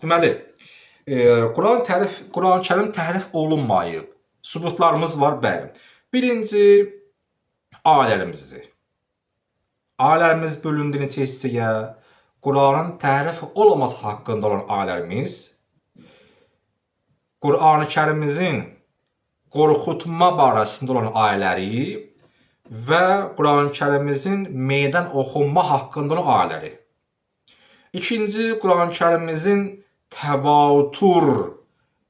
Deməli, Quran-Kərim təhrif olunmayıb. Sübutlarımız var, bəli. Birinci, ayələrimizdir. Ayələrimiz bölündü neçə hissəyə? Quranın təhrif olmaması haqqında olan ayələrimiz, Quran-Kərimizin qorxutma barəsində olan ayələri və Quran-Kərimizin meydan oxunma haqqında olan ayələri. İkinci, Quran-Kərimizin təvatur,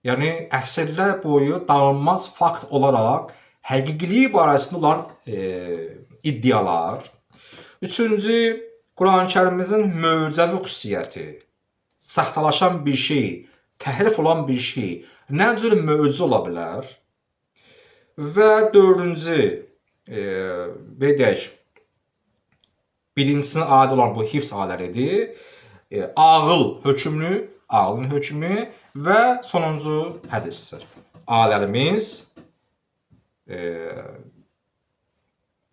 yəni əsrlər boyu danılmaz fakt olaraq həqiqiliyi barəsində olan iddialar. Üçüncü, Quran-Kərimizin möcüzəvi xüsusiyyəti, saxtalaşan bir şey, təhrif olan bir şey nə cür möcüzə ola bilər? Və dördüncü, birincisine aid olan bu hifz ayələridir. Ağıl hökmü, ağlın hökmü və sonuncu hədisdir. Ayələrimiz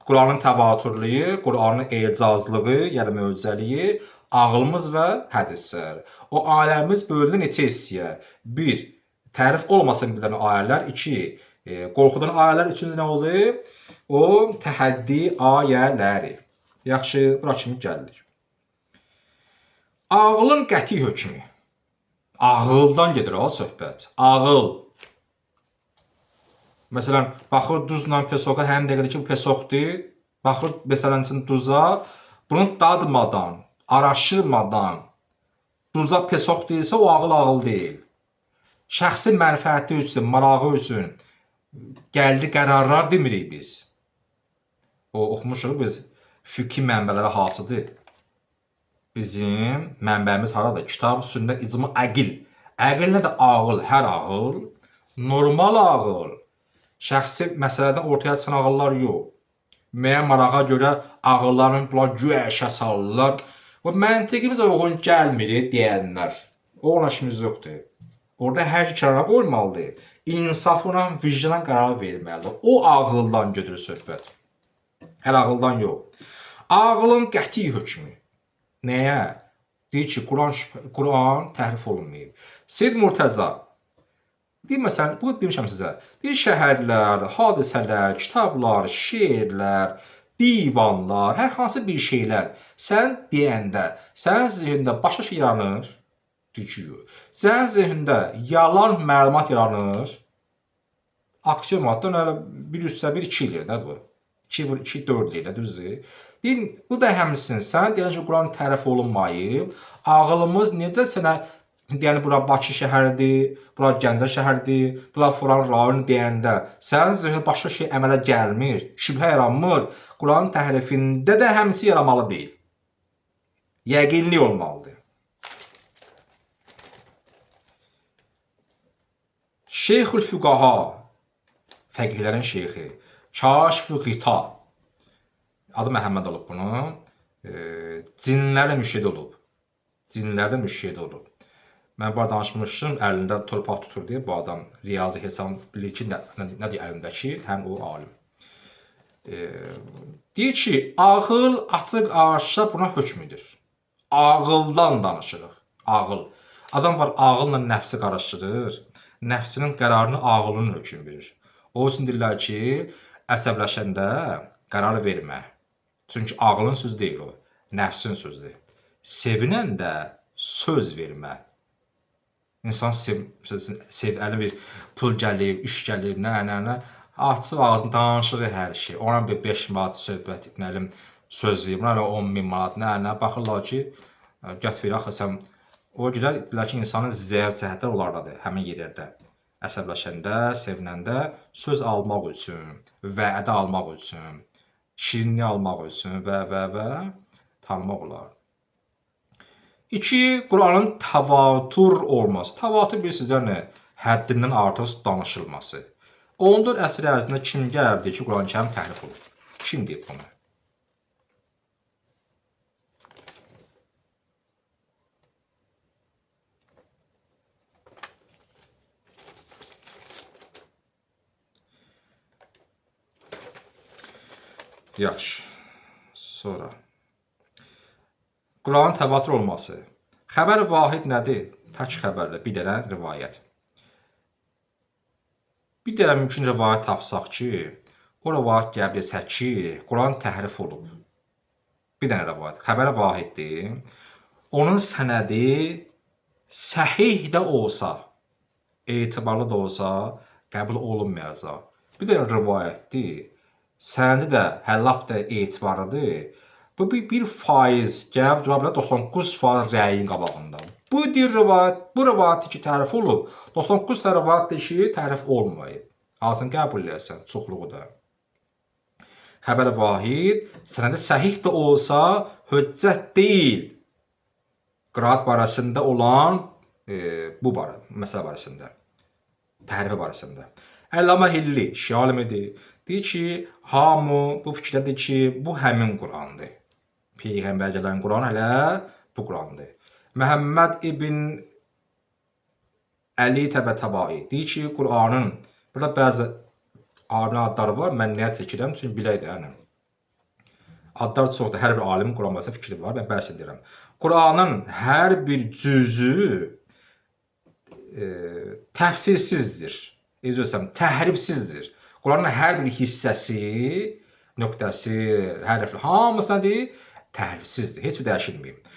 Quranın təvatürlüyü, Quranın ecazlığı, yəni möcüzəliyi, ağlımız və hədisdir. O ayələrimiz bölündü neçə hissəyə? 1. Tərif olmasın bilən ayələr. 2. Qorxudan ayələr. 3. nə oldu? O təhəddi ayələri. Yaxşı, bura kimi gəlirik. Ağlın qəti hökmü. Ağıldan gedir o söhbət. Ağıl. Məsələn, baxır duzla pesoqa, həm dəqiqədir ki, bu pesoqdur. Baxır, məsələn, duza, bunu dadmadan, araşdırmadan, duza pesoq deyilsə, o ağıl deyil. Şəxsi mənfəəti üçün, marağı üçün gəldi qərarlar demirik biz. O, oxumuşuq biz, fiqhi mənbələri hasıdır. Bizim mənbəyimiz haradır? Kitab, sünnət, icma, əqil. Əqil nədir? Ağıl, hər ağıl, normal ağıl. Şəxsi məsələdən ortaya çıxan ağıllar yox. Müəyyən marağa görə ağılların bunlar güya əşə salırlar. Bu məntiqimizə uyğun gəlmir deyənlər. O ona işimiz yoxdur. Orada hər şey kənara qoyulmalıdır. İnsafla, vicdanla qərar verilməlidir. O ağıldan gedir söhbət. Hər ağıldan yox. Ağlın qəti hökmü. Nəyə? Deyir ki, Quran təhrif olunmayıb. Seyyid Murtəza deyir, məsələn, bu demişəm sizə. Deyir, şəhərlər, hadisələr, kitablar, şeirlər, divanlar, hər hansı bir şeylər sən deyəndə, sənin zihində başqa şey yaranır. Sənin zihində yalan məlumat yaranır. Aksiomatdan elə 1 + 1 2 eləyir də bu. 2 × 2 4 eləyir, düzdür? Deyir, bu da həmsin. Sən deyən ki, Quran tərif olunmayıb. Ağlımız necə sənə deyəni bura Bakı şəhəridir, bura Gəncə şəhəridir, bura Furan rayon deyəndə sənin zihnin başqa şey əmələ gəlmir, şübhə yaranmır. Quranın təhrifində də həmsi yaranmalı deyil. Yəqinli olmalıdır. Şeyxül Füqaha, fəqihlərin şeyxi, Kaşf-ı Qita, adı Məhəmməd olub bunun, cinlərlə müşahid olub. Cinlərlə müşahid olub. Mən bu danışmışım, əlində torpaq tutur deyə bu adam riyazi hesab bilir ki, nə deyir əlindəki, həm o alim. Deyir ki, ağıl açıq aşkar buna hökmüdür. Ağıldan danışırıq. Ağıl. Adam var, ağılla nəfsi qarışdırır. Nəfsinin qərarını ağılın hökm verir. O üçün deyirlər ki, əsəbləşəndə qərar vermə. Çünki ağılın sözü deyil o, nəfsin sözüdür. Sevinəndə söz vermə. İnsan əlində bir pul gəlir, iş gəlir, nə. Açıq ağzını danışır hər şey. Ona bir 5 manat söhbət, söz verir. Buna 10.000 manat, nə. Baxırlar ki, gətir, axı sən, o görə deyirlər ki, insanın zəif cəhətlər onlardadır, həmin yerlərdə. Əsəbləşəndə, sevinəndə söz almaq üçün, vədə almaq üçün, şirinlik almaq üçün və tanımaq olar. 2. Quranın təvatür olması. Təvatür bilirsiniz, həddindən artıq danışılması. 14 əsr ərzində kim gəldi ki, Quran-Kərim təhrif olur? Kim deyib bunu? Yaxşı. Sonra. Quranın təvatür olması. Xəbər vahid nədir? Tək xəbərlə bir dənə rivayət. Bir dənə mümkün rivayət tapsaq ki, o rivayət gəlib desək ki, Quran təhrif olub. Bir dənə rivayət. Xəbər vahiddir. Onun sənədi səhih də olsa, etibarlı da olsa, qəbul olunmayacaq. Bir dənə rivayətdir. Sənədi də lap da etibarlıdır. Bu 1% gəlib dura bilər 99% rəyin qabağında. Bu rivayət ki, tərif olub. 99% rivayətdir ki, tərif olmayıb. Alsın qəbul edəsən, çoxluğu da. Xəbər vahid, sənədi səhih də olsa, hüccət deyil. Qiraat barəsində olan bu məsələ barəsində. Təhrifi barəsində. Əllamə Hilli, şia alimidir. Deyir ki, hamı bu fikirdədir ki, bu həmin Qurandır. Peyğəmbər gələn Quran hələ bu Qurandır. Məhəmməd ibn Əli Təbətabai deyir ki, Quranın, burada bəzi alimlər adları var, mən nəyə çəkirəm, çünki bilək də, adlar çoxdur, hər bir alimin Quran barəsində fikri var, mən bəhs edirəm. Quranın hər bir cüzü təfsirsizdir, təhrifsizdir. Quranın hər bir hissəsi, nöqtəsi, hərfli, hamısı nədir? Təhrifsizdir, heç bir dəyişilməyib.